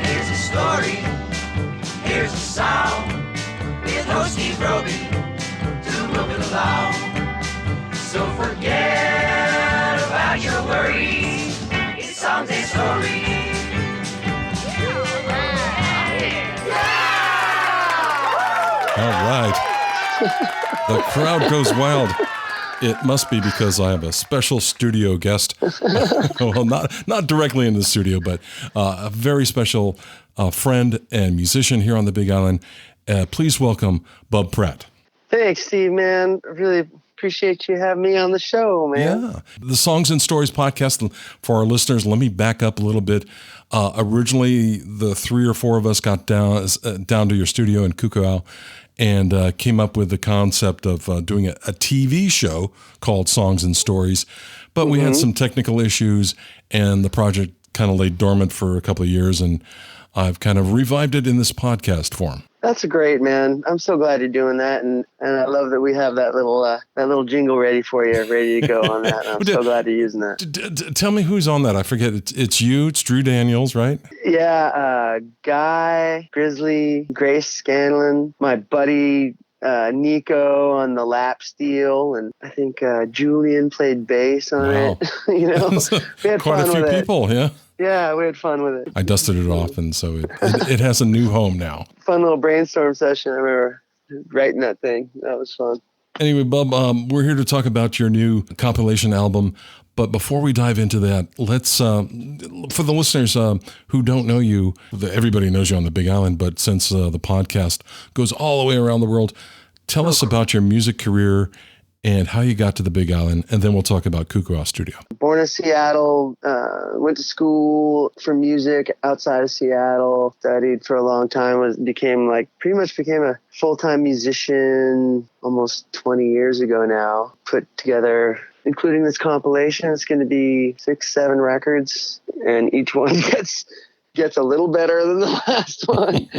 Here's a story, here's a sound, with host Steve Roby to move it along. So forget about your worries, it's songs and stories. All right. The crowd goes wild. It must be because I have a special studio guest. Well, not directly in the studio, but a very special friend and musician here on the Big Island. Please welcome Bub Pratt. Thanks, Steve, man. I really appreciate you having me on the show, man. Yeah. The Songs and Stories podcast, for our listeners, let me back up a little bit. Originally, the three or four of us got down to your studio in Kukuau and came up with the concept of doing a TV show called Songs and Stories. But we had some technical issues, and the project kind of lay dormant for a couple of years, and I've kind of revived it in this podcast form. That's great, man. I'm so glad you're doing that, and I love that we have that little jingle ready for you, ready to go on that. I'm so glad you're using that. Tell me who's on that. I forget. It's you. It's Drew Daniels, right? Yeah, Guy, Grizzly, Grace Scanlon, my buddy Nico on the lap steel, and I think Julian played bass on it. You know, we had quite fun a few with people, it. yeah. Yeah, we had fun with it. I dusted it off, and so it has a new home now. Fun little brainstorm session. I remember writing that thing. That was fun. Anyway, Bub, we're here to talk about your new compilation album. But before we dive into that, let's, for the listeners who don't know you, everybody knows you on the Big Island, but since the podcast goes all the way around the world, tell us about your music career and how you got to the Big Island, and then we'll talk about Kukuau Studio. Born in Seattle, went to school for music outside of Seattle, studied for a long time, became a full-time musician almost 20 years ago now. Put together, including this compilation, it's going to be 6-7 records, and each one gets a little better than the last one.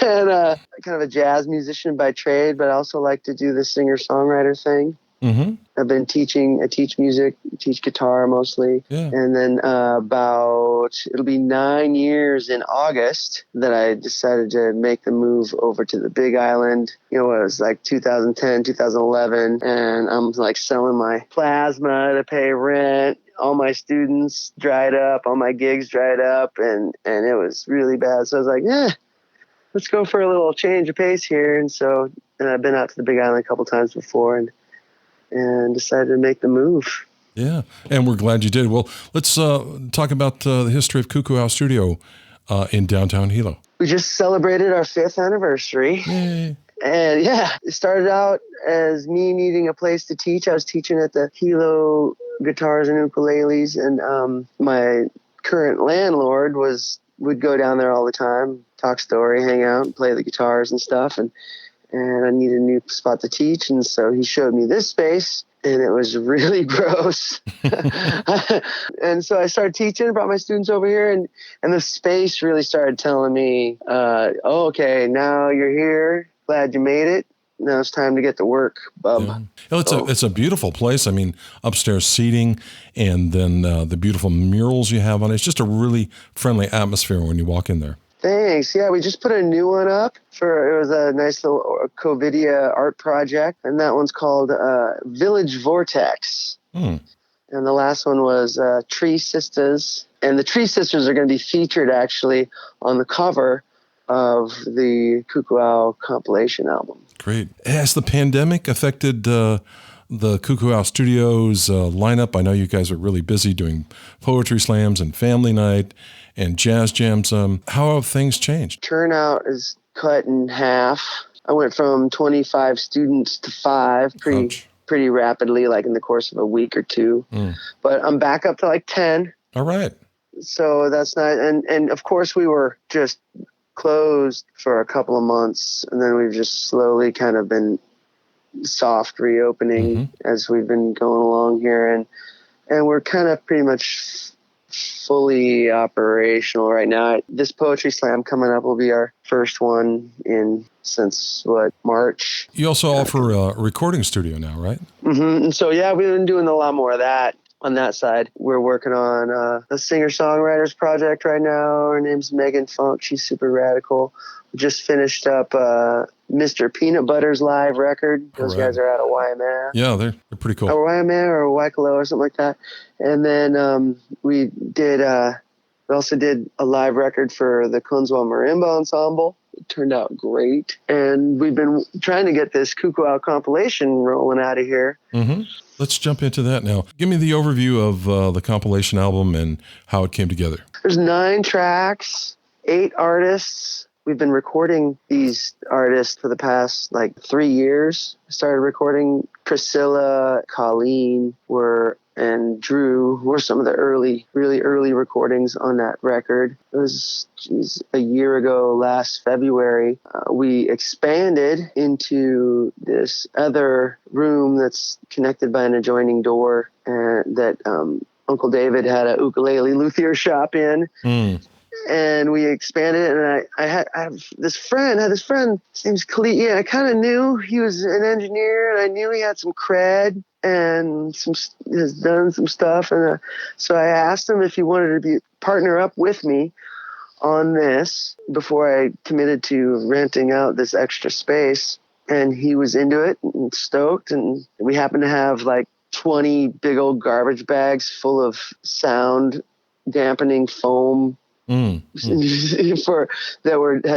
And kind of a jazz musician by trade, but I also like to do the singer-songwriter thing. Mm-hmm. I teach music, teach guitar mostly. Yeah. And then it'll be 9 years in August that I decided to make the move over to the Big Island. You know, it was like 2010, 2011, and I'm like selling my plasma to pay rent. All my students dried up, all my gigs dried up, and it was really bad. So I was like, let's go for a little change of pace here. And so I've been out to the Big Island a couple times before and decided to make the move. Yeah, and we're glad you did. Well, let's talk about the history of Kukuau Studio in downtown Hilo. We just celebrated our 5th anniversary. Yay. And it started out as me needing a place to teach. I was teaching at the Hilo guitars and ukuleles, and my current landlord would go down there all the time, talk story, hang out, play the guitars and stuff, and I needed a new spot to teach, and so he showed me this space, and it was really gross. And so I started teaching, brought my students over here, and the space really started telling me, okay, now you're here, glad you made it. Now it's time to get to work, Bub. Yeah. Well, it's a beautiful place. I mean, upstairs seating, and then the beautiful murals you have on it. It's just a really friendly atmosphere when you walk in there. Thanks. Yeah, we just put a new one up. It was a nice little COVIDia art project, and that one's called Village Vortex. And the last one was Tree Sisters. And the Tree Sisters are going to be featured actually on the cover of the Kukuau Compilation album. Great. Has the pandemic affected the Kukuau Studio's lineup? I know you guys are really busy doing poetry slams and family night and jazz jams. How have things changed? Turnout is cut in half. I went from 25 students to 5 pretty rapidly, like in the course of a week or two. But I'm back up to like 10. All right. So that's nice. And of course we were just closed for a couple of months, and then we've just slowly kind of been soft reopening as we've been going along here, and we're kind of pretty much fully operational right now. This poetry slam coming up will be our first one since March. You also offer a recording studio now, right? And so we've been doing a lot more of that. on that side. We're working on a singer-songwriters project right now. Her name's Megan Funk. She's super radical. We just finished up Mr. Peanut Butter's live record. Those guys are out of Waimea. Yeah, they're pretty cool. Or Waimea or Waikoloa or something like that. And then we also did a live record for the Kunzwa Marimba Ensemble. It turned out great. And we've been trying to get this Kukuau Compilation rolling out of here. Mm-hmm. Let's jump into that now. Give me the overview of the compilation album and how it came together. There's 9 tracks, 8 artists. We've been recording these artists for the past 3 years. I started recording. Priscilla, Colleen and Drew were some of the really early recordings on that record. It was a year ago, last February. We expanded into this other room that's connected by an adjoining door, and that Uncle David had a ukulele luthier shop in. And we expanded, and I had this friend. His name's Khalid. Yeah, I kind of knew he was an engineer, and I knew he had some cred and has done some stuff. And so I asked him if he wanted to partner up with me on this before I committed to renting out this extra space. And he was into it and stoked. And we happened to have 20 big old garbage bags full of sound dampening foam had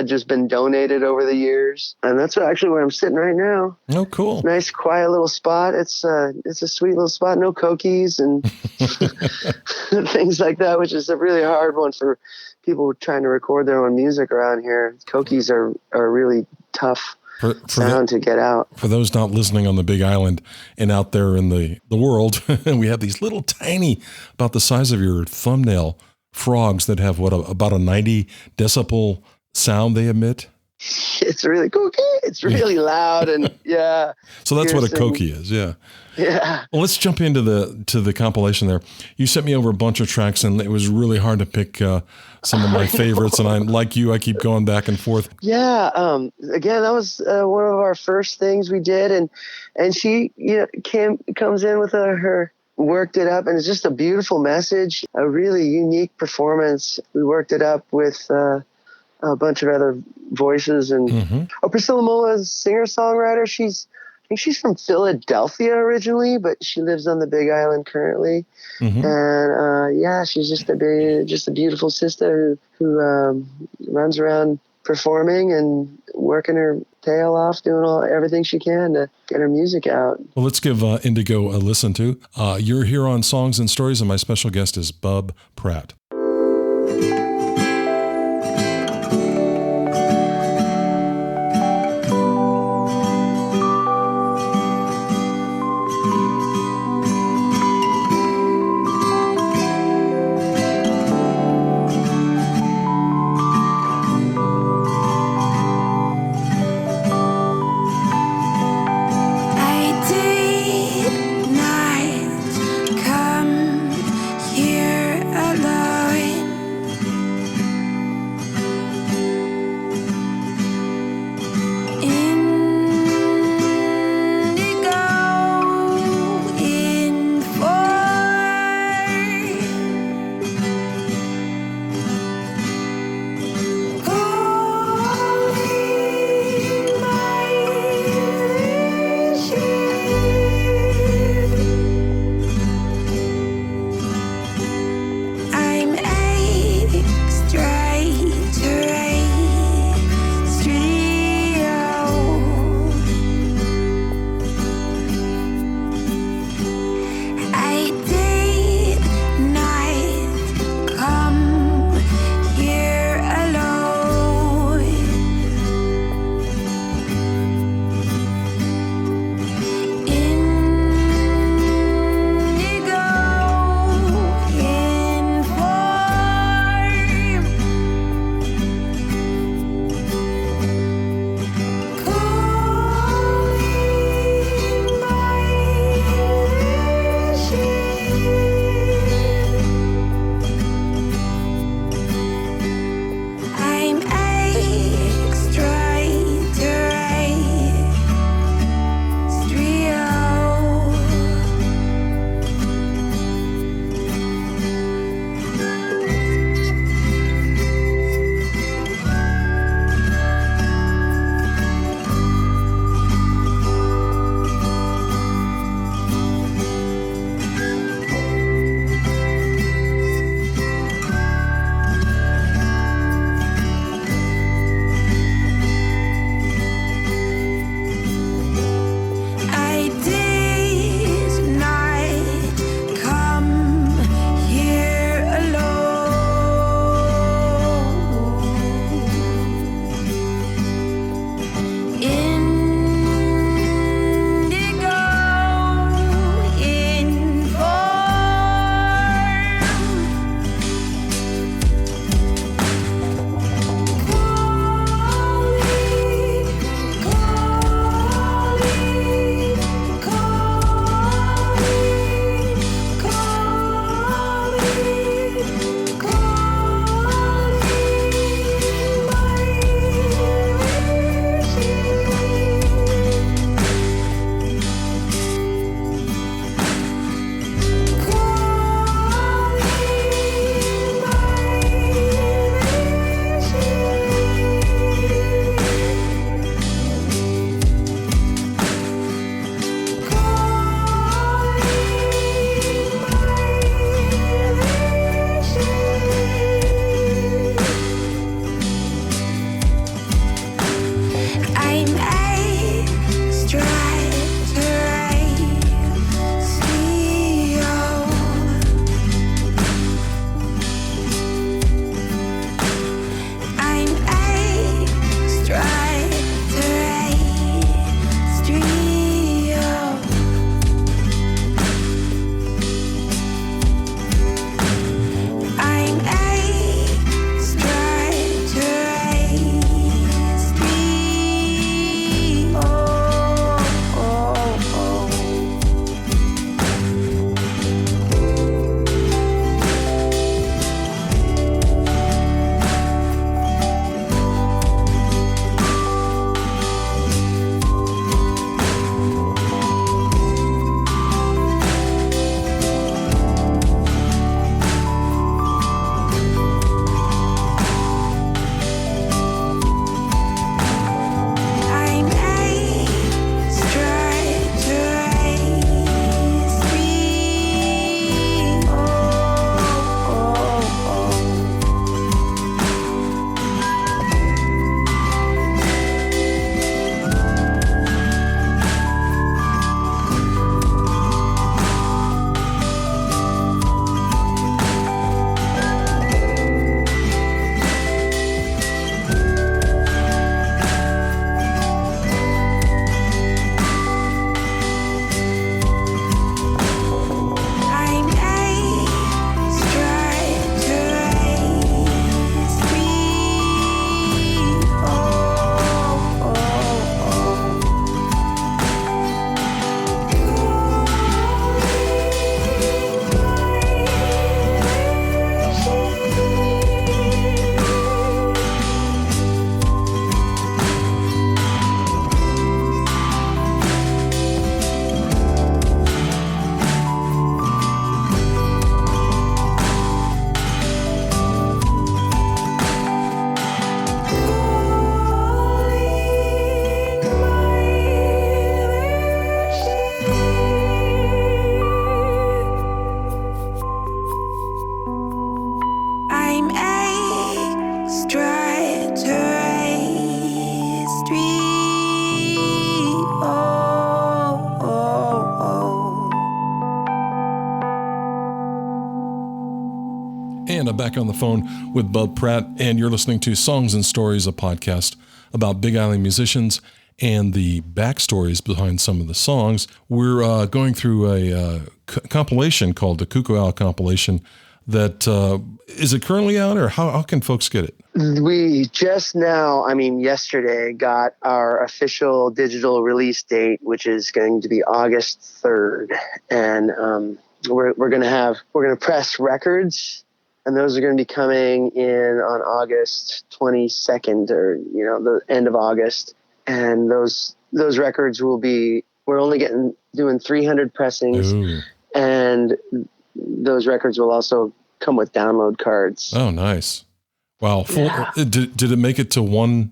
just been donated over the years, and that's actually where I'm sitting right now. Oh, cool! Nice, quiet little spot. It's a sweet little spot. No cokies and things like that, which is a really hard one for people trying to record their own music around here. Cokies are really tough sound to get out. For those not listening on the Big Island and out there in the world, we have these little tiny, about the size of your thumbnail, frogs that have about a 90 decibel sound they emit. It's really kooky. It's really loud, and yeah. So that's what a koki is. Yeah. Yeah. Well, let's jump into the compilation there. You sent me over a bunch of tracks, and it was really hard to pick some of my favorites. And I keep going back and forth. Yeah. Again, that was one of our first things we did, and she comes in with her. Worked it up, and it's just a beautiful message, a really unique performance. We worked it up with a bunch of other voices, and Priscilla Mola is a singer-songwriter. I think she's from Philadelphia originally, but she lives on the Big Island currently. And she's just a beautiful sister who runs around performing and working her tail off, doing everything she can to get her music out. Well, let's give Indigo a listen to. You're here on Songs and Stories, and my special guest is Bub Pratt. And I'm back on the phone with Bub Pratt, and you're listening to Songs and Stories, a podcast about Big Island musicians and the backstories behind some of the songs. We're going through a compilation called the Cuckoo Owl Compilation that, is it currently out, or how can folks get it? We just now, yesterday, got our official digital release date, which is going to be August 3rd. And we're going to press records, and those are going to be coming in on August 22nd, or, the end of August. And those records will be, we're only doing 300 pressings. Ooh. And those records will also come with download cards. Oh, nice. Wow. Yeah. Did it make it to one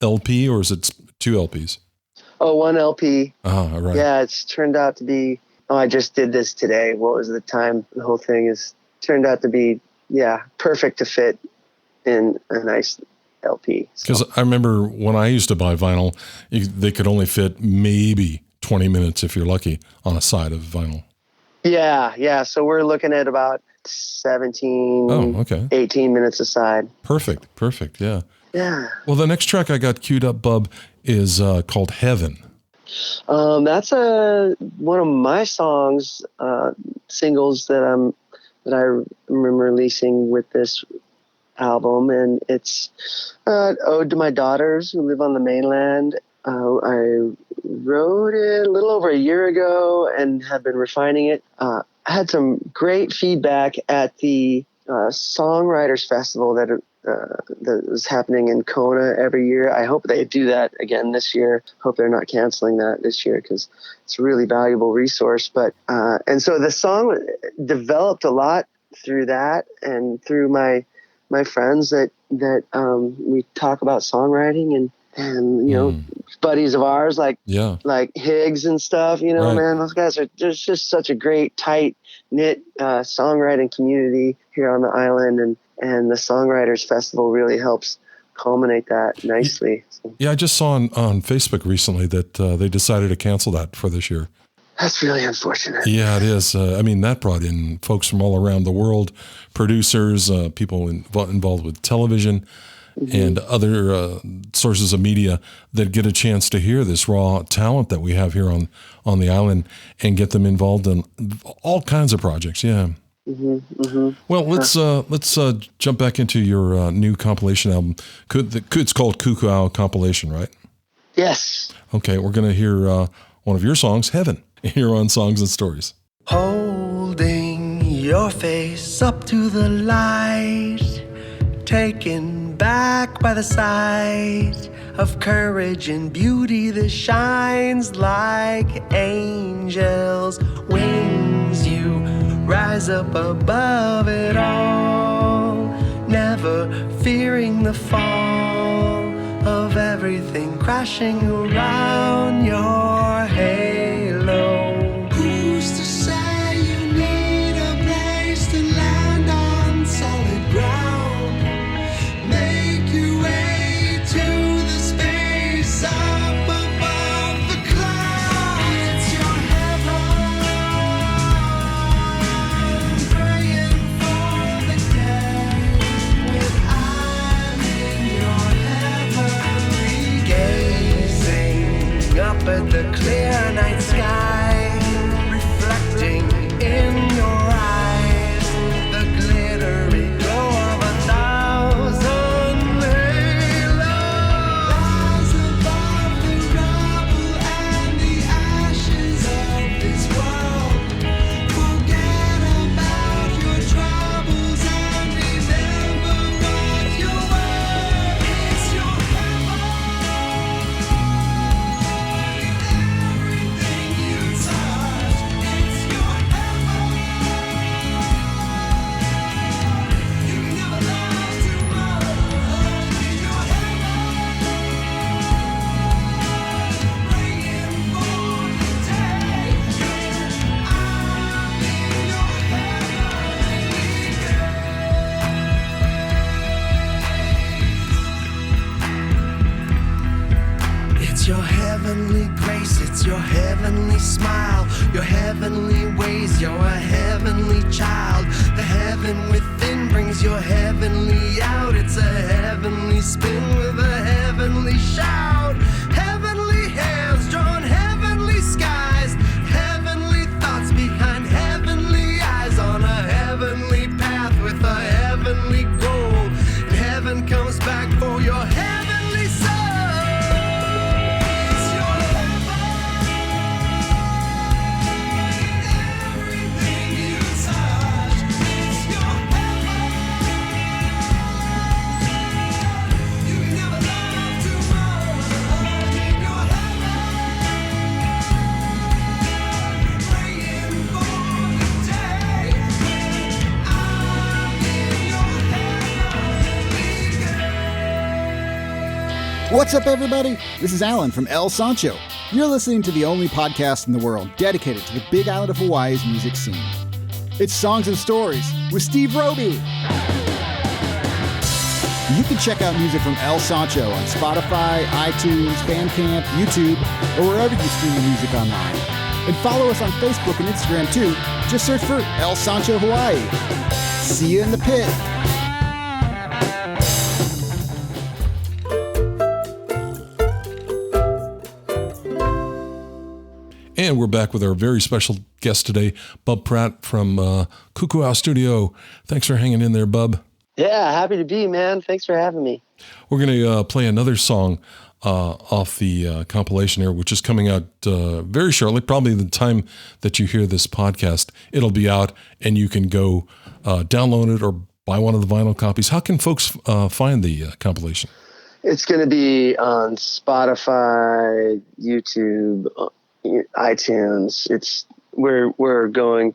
LP, or is it 2 LPs? Oh, 1 LP. Oh, right. Yeah, it's turned out to be, I just did this today. What was the time? The whole thing is turned out to be, perfect to fit in a nice LP. Because I remember when I used to buy vinyl, they could only fit maybe 20 minutes, if you're lucky, on a side of vinyl. Yeah. So we're looking at about 17, 18 minutes a side. Perfect. Yeah. Yeah. Well, the next track I got queued up, Bub, is called Heaven. That's one of my songs, singles that I remember releasing with this album, and it's ode to my daughters who live on the mainland. I wrote it a little over a year ago and have been refining it. I had some great feedback at the Songwriters Festival that was happening in Kona every year. I hope they do that again this year. Hope they're not canceling that this year, because it's a really valuable resource. But and so the song developed a lot through that, and through my friends that we talk about songwriting, and buddies of ours like Higgs and stuff. Right. Man, those guys are just such a great, tight knit songwriting community here on the island, and the Songwriters Festival really helps culminate that nicely. Yeah, I just saw on Facebook recently that they decided to cancel that for this year. That's really unfortunate. Yeah, it is. That brought in folks from all around the world, producers, people involved with television, and other sources of media that get a chance to hear this raw talent that we have here on the island, and get them involved in all kinds of projects. Yeah. Well, let's jump back into your new compilation album. It's called Kukuau Owl Compilation, right? Yes. Okay, we're going to hear one of your songs, Heaven, here on Songs and Stories. Holding your face up to the light, taken back by the sight of courage and beauty that shines like angels' wings. You rise up above it all, never fearing the fall of everything crashing around your halo. Who's to say you need a place to land on solid ground? Make your way to the space up above the clouds. It's your heaven, praying for the day when I'm in your heavenly, gazing up at the clear night sky, reflecting in your eyes the glittery glow of 1,000 halos. Rise above the rubble and the ashes of this world. Forget about your troubles and remember what you were. It's your heaven, everything you touch. It's your heaven. You can never love too much. It's your heaven, praying for the day I'm in your heavenly. It's your heavenly grace, it's your heavenly smile, your heavenly ways, you're a heavenly child. The heaven within brings brings your heavenly out. It's a heavenly spin with a heavenly shout. Heavenly hands drawn heavenly skies. Heavenly thoughts behind heavenly eyes. On a heavenly path with a heavenly goal. And heaven comes back for your heavenly soul. It's your everything you touch. It's your heaven. You can never love too much. In your heaven, praying for the day I'm in your heavenly. What's up, everybody? This is Alan from El Sancho. You're listening to the only podcast in the world dedicated to the Big Island of Hawaii's music scene. It's Songs and Stories with Steve Roby. You can check out music from El Sancho on Spotify, iTunes, Bandcamp, YouTube, or wherever you stream your music online. And follow us on Facebook and Instagram too. Just search for El Sancho Hawaii. See you in the pit. And we're back with our very special guest today, Bub Pratt from Kukuau Studio. Thanks for hanging in there, Bub. Yeah, happy to be, man. Thanks for having me. We're going to play another song off the compilation here, which is coming out very shortly, probably the time that you hear this podcast. It'll be out, and you can go download it or buy one of the vinyl copies. How can folks find the compilation? It's going to be on Spotify, YouTube, iTunes. We're going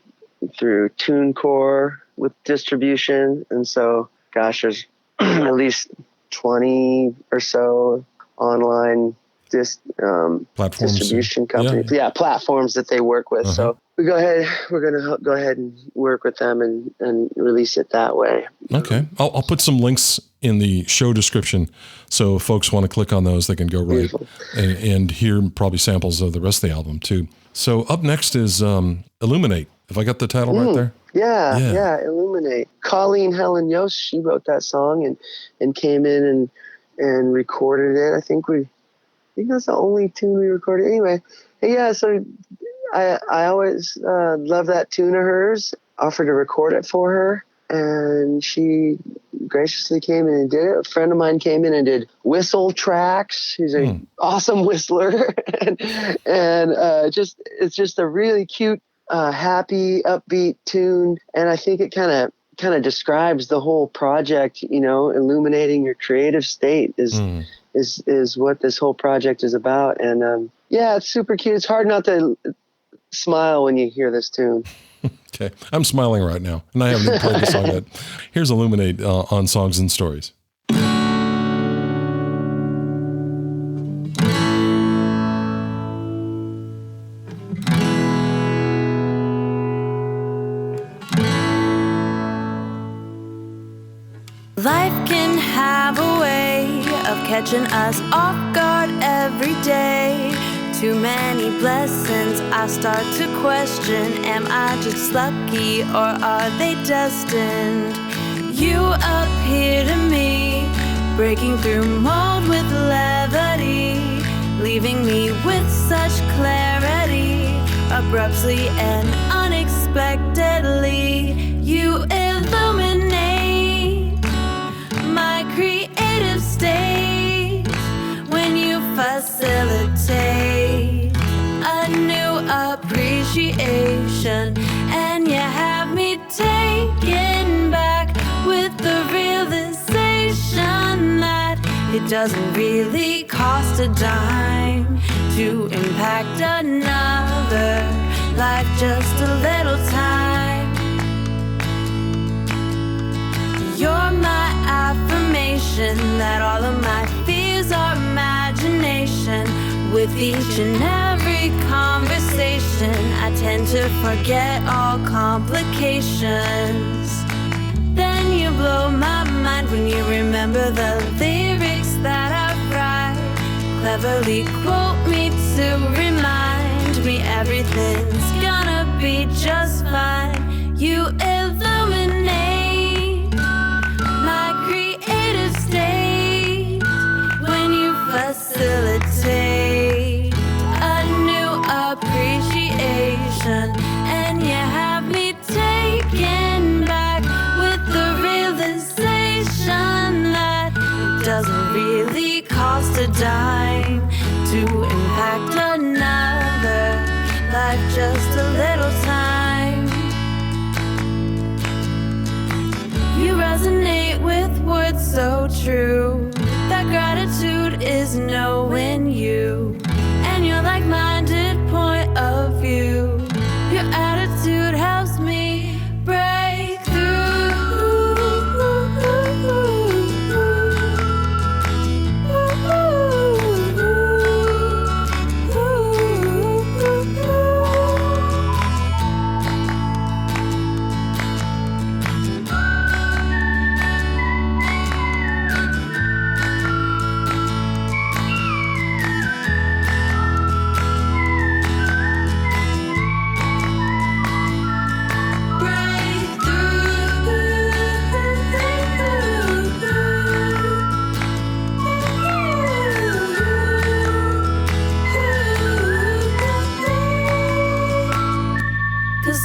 through TuneCore with distribution, and so there's at least 20 or so online distribution companies, platforms that they work with. So we're going to go ahead and work with them and release it that way. Okay, I'll put some links in the show description, so if folks want to click on those, they can go right and hear probably samples of the rest of the album too. So up next is Illuminate. Have I got the title right there? Yeah, Illuminate. Colleen Helen Yost, she wrote that song and came in and recorded it. I think that's the only tune we recorded. Anyway, yeah, so I always love that tune of hers. Offered to record it for her, and she graciously came in and did it. A friend of mine came in and did whistle tracks. He's an awesome whistler, and it's just a really cute, happy, upbeat tune. And I think it kind of describes the whole project. You know, illuminating your creative state is what this whole project is about. And yeah, it's super cute. It's hard not to smile when you hear this tune. Okay, I'm smiling right now, and I haven't even played the song yet. Here's Illuminate on Songs and Stories. Life can have a way of catching us off guard every day. Too many blessings, I start to question, am I just lucky or are they destined? You appear to me, breaking through mold with levity, leaving me with such clarity, abruptly and unexpectedly. You illuminate my creative state when you facilitate a new appreciation, and you have me taken back with the realization that it doesn't really cost a dime to impact another life just a little time. You're my affirmation that all of my fears are imagination. With each and every conversation, I tend to forget all complications. Then you blow my mind when you remember the lyrics that I write. Cleverly quote me to remind me everything's gonna be just fine. You illuminate it's so true. That gratitude is knowing you and your like-minded point of view. Your attitude helps me break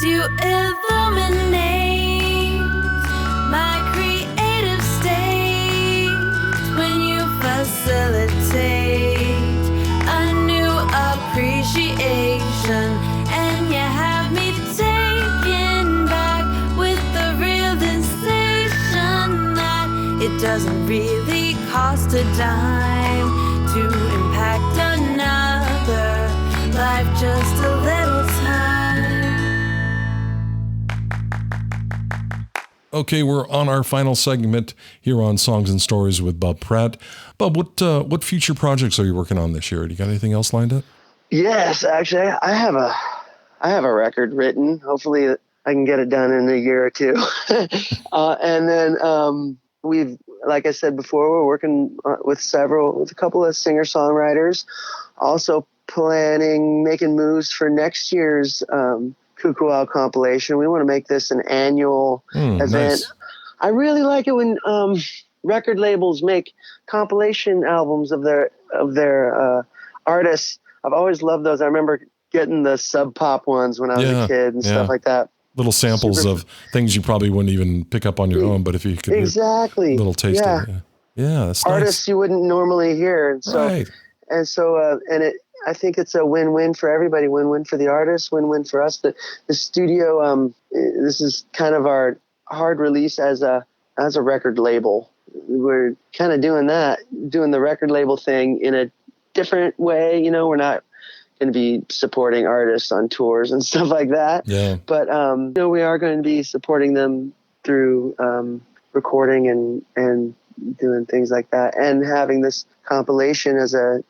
you illuminate my creative state when you facilitate a new appreciation, and you have me taken back with the realization that it doesn't really cost a dime to impact another life just a little time. Okay, we're on our final segment here on Songs and Stories with Bub Pratt. Bub, what future projects are you working on this year? Do you got anything else lined up? Yes, actually, I have a record written. Hopefully, I can get it done in a year or two. And then we've, like I said before, we're working with a couple of singer-songwriters. Also making moves for next year's Kukuau Compilation. We want to make this an annual event. Nice. I really like it when record labels make compilation albums of their artists. I've always loved those. I remember getting the Sub Pop ones when I was a kid and stuff like that. Little samples of things you probably wouldn't even pick up on your own, but if you could get a little taste of it. Yeah, that's artists nice. You wouldn't normally hear. And so, right. I think it's a win-win for everybody. Win-win for the artists, win-win for us. The studio, this is kind of our hard release as a record label. We're kind of doing the record label thing in a different way. You know, we're not going to be supporting artists on tours and stuff like that. Yeah. But, we are going to be supporting them through recording and doing things like that, and having this compilation as a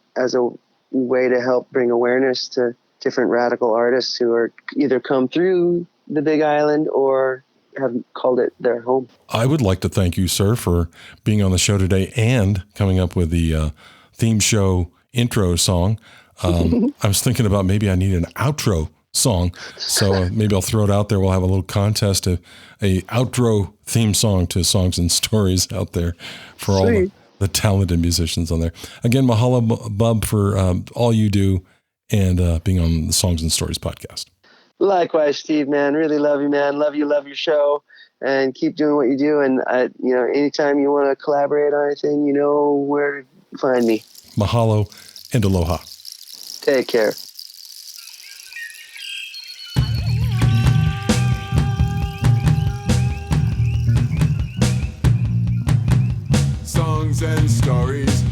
way to help bring awareness to different radical artists who are either come through the Big Island or have called it their home. I would like to thank you, sir, for being on the show today and coming up with the theme show intro song. I was thinking about maybe I need an outro song, so maybe I'll throw it out there. We'll have a little contest, a outro theme song to Songs and Stories out there for all the talented musicians on there. Again, mahalo, Bub, for all you do and being on the Songs and Stories podcast. Likewise, Steve, man. Really love you, man. Love your show, and keep doing what you do. And anytime you want to collaborate on anything, you know where to find me. Mahalo and aloha. Take care. Songs and stories